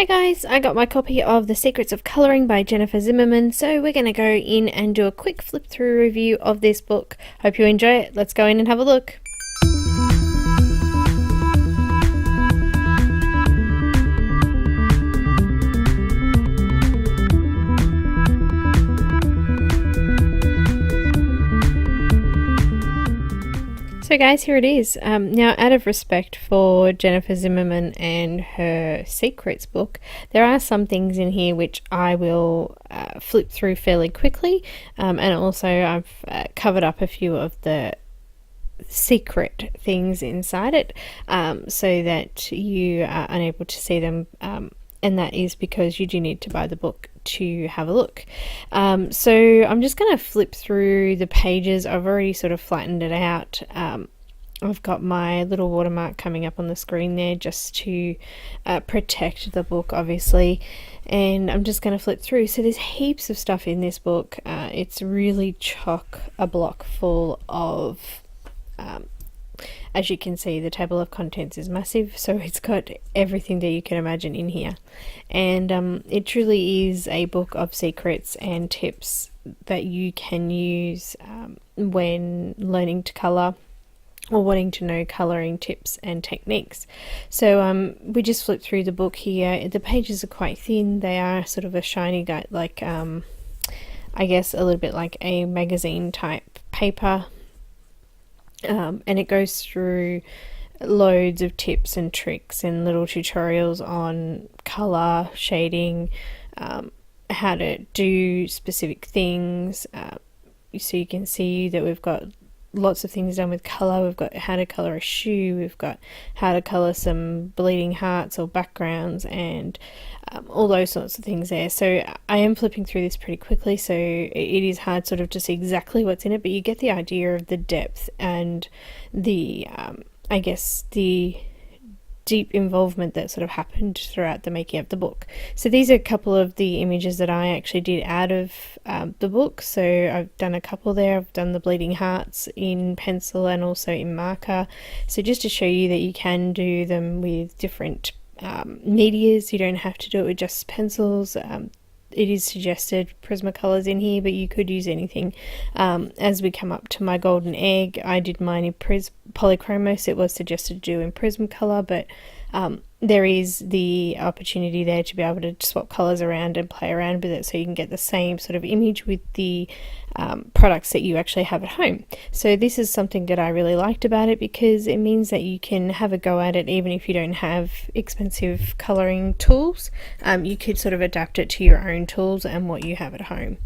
Hi guys, I got my copy of The Secrets of Colouring by Jennifer Zimmerman, so we're going to go in and do a quick flip through review of this book. Hope you enjoy it. Let's go in and have a look. So guys, here it is. Now, out of respect for Jennifer Zimmerman and her Secrets book, there are some things in here which I will flip through fairly quickly, and also I've covered up a few of the secret things inside it, so that you are unable to see them, and that is because you do need to buy the book to have a look. So I'm just going to flip through the pages. I've already sort of flattened it out. I've got my little watermark coming up on the screen there just to protect the book, obviously, and I'm just going to flip through. So there's heaps of stuff in this book. It's really chock-a-block full of as you can see, the table of contents is massive, so it's got everything that you can imagine in here. And it truly is a book of secrets and tips that you can use when learning to colour or wanting to know colouring tips and techniques. So we just flip through the book here. The pages are quite thin. They are sort of a shiny guide, like I guess a little bit like a magazine type paper. And it goes through loads of tips and tricks and little tutorials on colour, shading, how to do specific things. So you can see that we've got lots of things done with colour. We've got how to colour a shoe, we've got how to colour some bleeding hearts or backgrounds, and all those sorts of things there. So I am flipping through this pretty quickly, so it is hard sort of to see exactly what's in it, but you get the idea of the depth and the I guess the deep involvement that sort of happened throughout the making of the book. So these are a couple of the images that I actually did out of the book. So I've done a couple there. I've done the bleeding hearts in pencil and also in marker. So just to show you that you can do them with different medias, you don't have to do it with just pencils. It is suggested Prismacolors in here, but you could use anything. As we come up to my golden egg, I did mine in Polychromos. It was suggested to do in Prismacolor, but there is the opportunity there to be able to swap colours around and play around with it, so you can get the same sort of image with the products that you actually have at home. So this is something that I really liked about it, because it means that you can have a go at it even if you don't have expensive colouring tools. You could sort of adapt it to your own tools and what you have at home.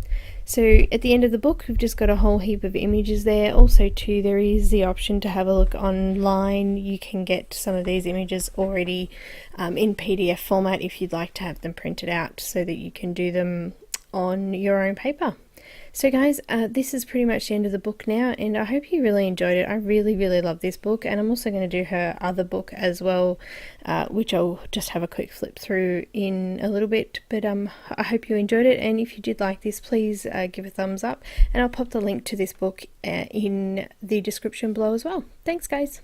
So at the end of the book, we've just got a whole heap of images there. Also too, there is the option to have a look online. You can get some of these images already in PDF format if you'd like to have them printed out so that you can do them on your own paper. So guys, this is pretty much the end of the book now, and I hope you really enjoyed it. I really love this book, and I'm also going to do her other book as well, which I'll just have a quick flip through in a little bit. But I hope you enjoyed it, and if you did like this, please give a thumbs up, and I'll pop the link to this book in the description below as well. Thanks guys.